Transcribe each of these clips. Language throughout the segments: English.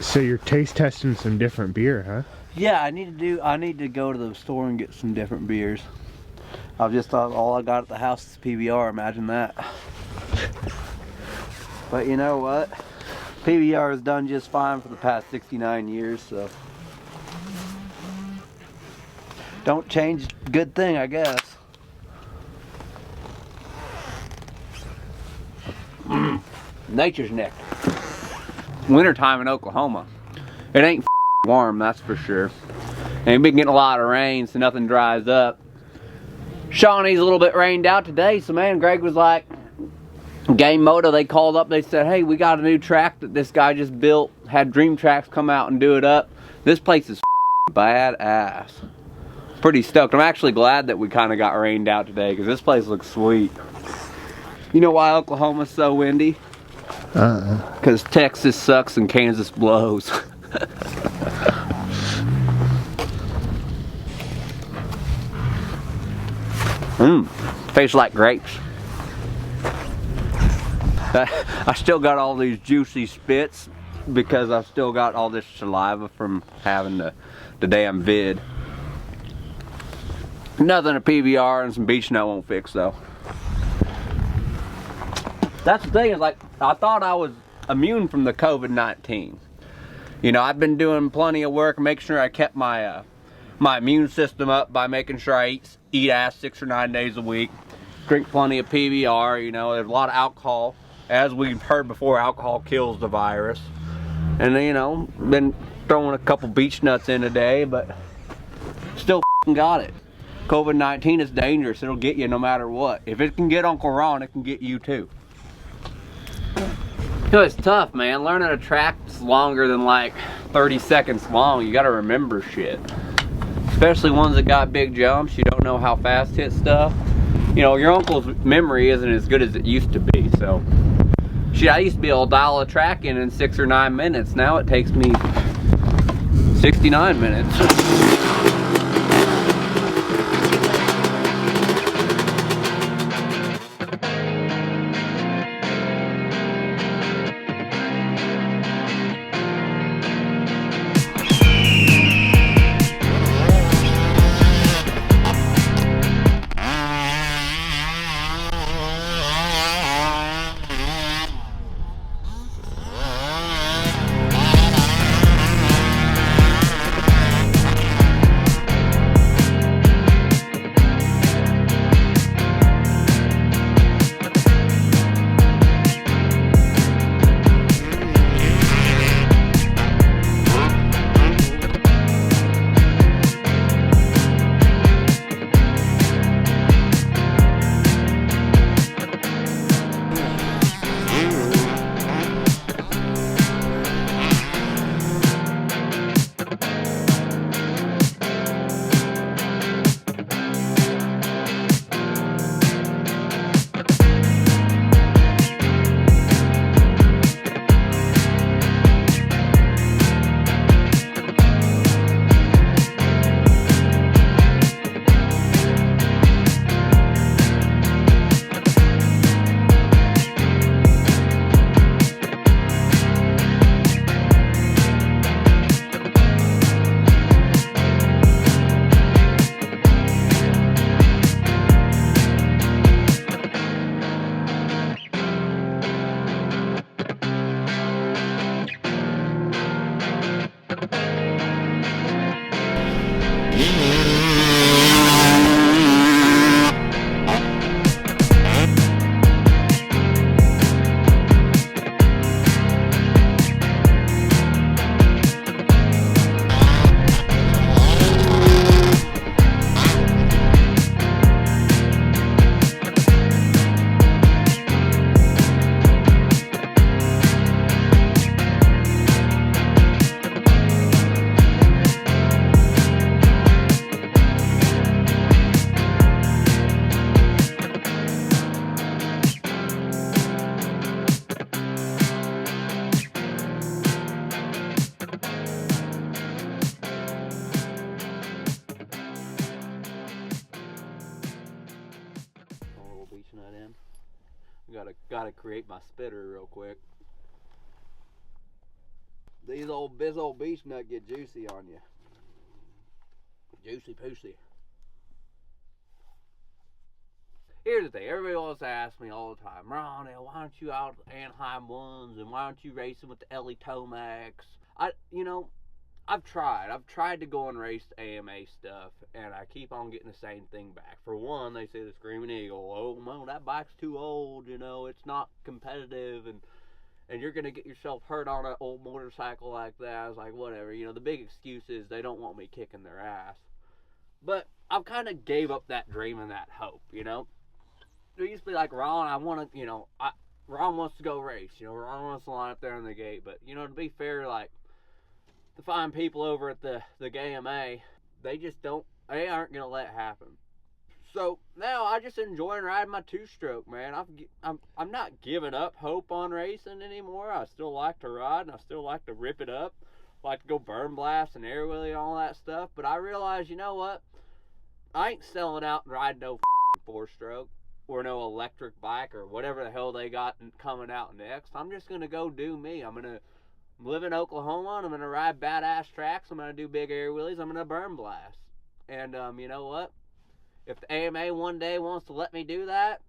So you're taste testing some different beer, huh? Yeah, I need to go to the store and get some different beers. I've just thought all I got at the house is PBR, imagine that. But you know what? PBR has done just fine for the past 69 years, so don't change, good thing, I guess. Nature's nectar. Wintertime in Oklahoma. It ain't warm, that's for sure. And we've been getting a lot of rain, so nothing dries up. Shawnee's a little bit rained out today, so man, Greg was like, Game Moto, they called up, they said, hey, we got a new track that this guy just built, had Dream Tracks come out and do it up. This place is badass. Pretty stoked. I'm actually glad that we kind of got rained out today, because this place looks sweet. You know why Oklahoma's so windy? Because Texas sucks and Kansas blows. Tastes like grapes. I still got all these juicy spits because I've still got all this saliva from having the damn vid. Nothing a PBR and some beach nut won't fix though. That's the thing, is like, I thought I was immune from the COVID-19. You know, I've been doing plenty of work, making sure I kept my my immune system up by making sure I eat ass 6 or 9 days a week. Drink plenty of PBR, you know, there's a lot of alcohol. As we've heard before, alcohol kills the virus. And you know, been throwing a couple beach nuts in a day, but still got it. COVID-19 is dangerous, it'll get you no matter what. If it can get Uncle Ron, it can get you too. You know, it's tough, man. Learning a track that's longer than like 30 seconds long, you gotta remember shit. Especially ones that got big jumps, you don't know how fast hit stuff. You know, your uncle's memory isn't as good as it used to be, so. Shit, I used to be able to dial a track in 6 or 9 minutes. Now it takes me 69 minutes. beech nut in. Gotta create my spitter real quick. This old beech nut get juicy on you. Juicy poosey. Here's the thing, everybody always asks me all the time, Ronnie, why aren't you out at the Anaheim ones, and why aren't you racing with the Ellie Tomacs? I've tried to go and race the AMA stuff, and I keep on getting the same thing back. For one, they say the Screaming Eagle, oh no, that bike's too old, it's not competitive, and you're gonna get yourself hurt on an old motorcycle like that. I was like, whatever, the big excuse is they don't want me kicking their ass. But I've kind of gave up that dream and that hope, There used to be like, Ron, Ron wants to go race, Ron wants to line up there on the gate. But, to be fair, like, the fine people over at the AMA, they aren't going to let it happen. So, now I just enjoy riding my two-stroke, man. I'm not giving up hope on racing anymore. I still like to ride, and I still like to rip it up. I like to go burn blast and air wheelie and all that stuff. But I realize, you know what? I ain't selling out and riding no four-stroke or no electric bike or whatever the hell they got coming out next. I'm just going to go do me. I'm going to live in Oklahoma, and I'm going to ride badass tracks. I'm going to do big air wheelies. I'm going to burn blast. And you know what? If the AMA one day wants to let me do that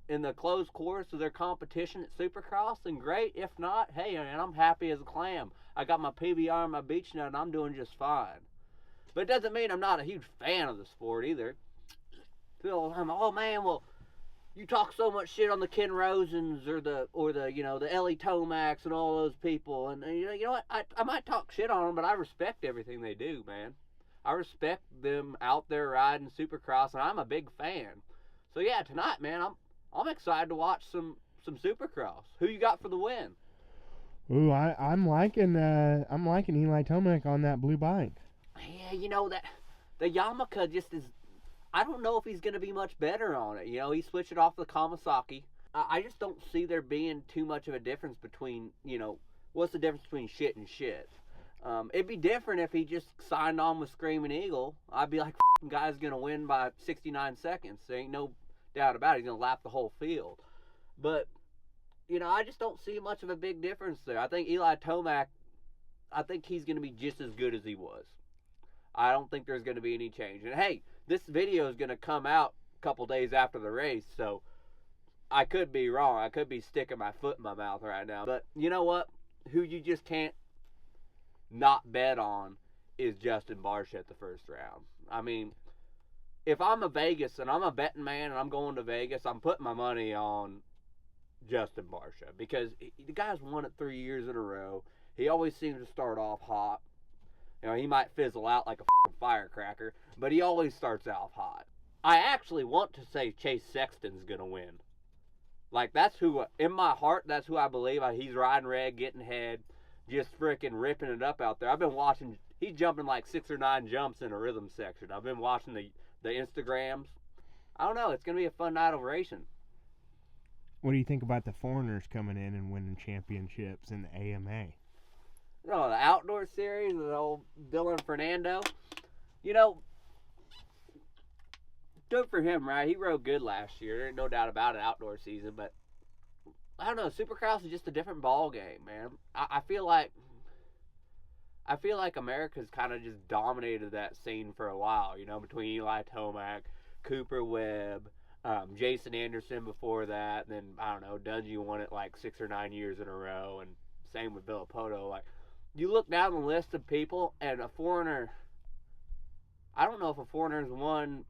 in the closed course of their competition at Supercross, then great. If not, hey, man, I'm happy as a clam. I got my PBR and my beech nut, and I'm doing just fine. But it doesn't mean I'm not a huge fan of the sport either. Oh man, well, you talk so much shit on the Ken Rosens or the Ellie Tomacs and all those people, and you know what? I might talk shit on them, but I respect everything they do, man. I respect them out there riding Supercross, and I'm a big fan. So yeah, tonight, man, I'm excited to watch some Supercross. Who you got for the win? Ooh, I'm liking Eli Tomac on that blue bike. Yeah, that the Yamaha just is. I don't know if he's going to be much better on it. He switched it off the Kawasaki. I just don't see there being too much of a difference between, what's the difference between shit and shit. It'd be different if he just signed on with Screaming Eagle. I'd be like, guy's going to win by 69 seconds. There ain't no doubt about it. He's going to lap the whole field. But, I just don't see much of a big difference there. I think Eli Tomac, he's going to be just as good as he was. I don't think there's going to be any change. And hey, this video is going to come out a couple days after the race, so I could be wrong. I could be sticking my foot in my mouth right now. But you know what? Who you just can't not bet on is Justin Barcia the first round. I mean, if I'm a Vegas and I'm a betting man and I'm going to Vegas, I'm putting my money on Justin Barcia because the guy's won it 3 years in a row. He always seems to start off hot. He might fizzle out like a firecracker, but he always starts out hot. I actually want to say Chase Sexton's going to win. Like, that's who, in my heart, that's who I believe. He's riding red, getting head, just freaking ripping it up out there. I've been watching, he's jumping like 6 or 9 jumps in a rhythm section. I've been watching the Instagrams. I don't know, it's going to be a fun night of racing. What do you think about the foreigners coming in and winning championships in the AMA? The outdoor series with old Dylan Fernando. Good for him, right? He rode good last year. There ain't no doubt about it, outdoor season. But, I don't know, Supercross is just a different ball game, man. I feel like America's kind of just dominated that scene for a while, between Eli Tomac, Cooper Webb, Jason Anderson before that. And then, I don't know, Dungy won it like 6 or 9 years in a row. And same with Villapoto. Like, you look down the list of people, and a foreigner, I don't know if a foreigner's won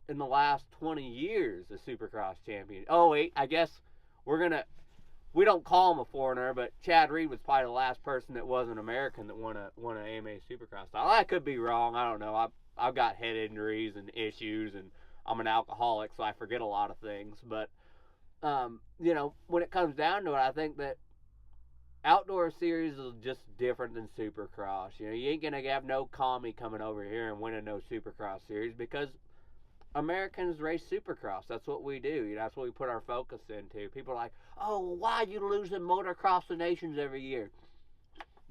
in the last 20 years a Supercross champion. Oh, wait, I guess we don't call him a foreigner, but Chad Reed was probably the last person that wasn't American that won an AMA Supercross. I could be wrong. I don't know. I've got head injuries and issues, and I'm an alcoholic, so I forget a lot of things. But, when it comes down to it, I think that outdoor series is just different than Supercross. You ain't going to have no commie coming over here and winning no Supercross series because Americans race Supercross. That's what we do. That's what we put our focus into. People are like, oh, why are you losing Motocross the Nations every year?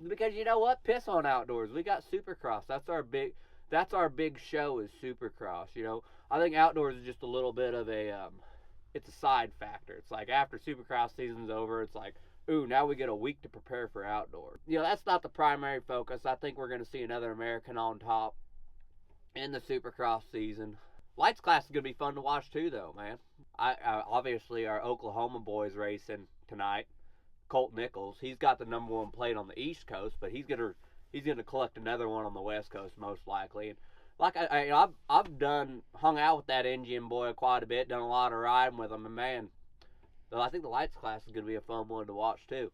Because you know what? Piss on outdoors. We got Supercross. That's our big show is Supercross. I think outdoors is just a little bit of a it's a side factor. It's like after Supercross season's over, it's like, ooh, now we get a week to prepare for outdoors. That's not the primary focus. I think we're going to see another American on top in the Supercross season. Lights class is going to be fun to watch too, though, man. I obviously our Oklahoma boys racing tonight. Colt Nichols, he's got the number 1 plate on the East Coast, but he's gonna collect another one on the West Coast most likely. And like I've hung out with that Indian boy quite a bit, done a lot of riding with him, and man, I think the lights class is gonna be a fun one to watch too.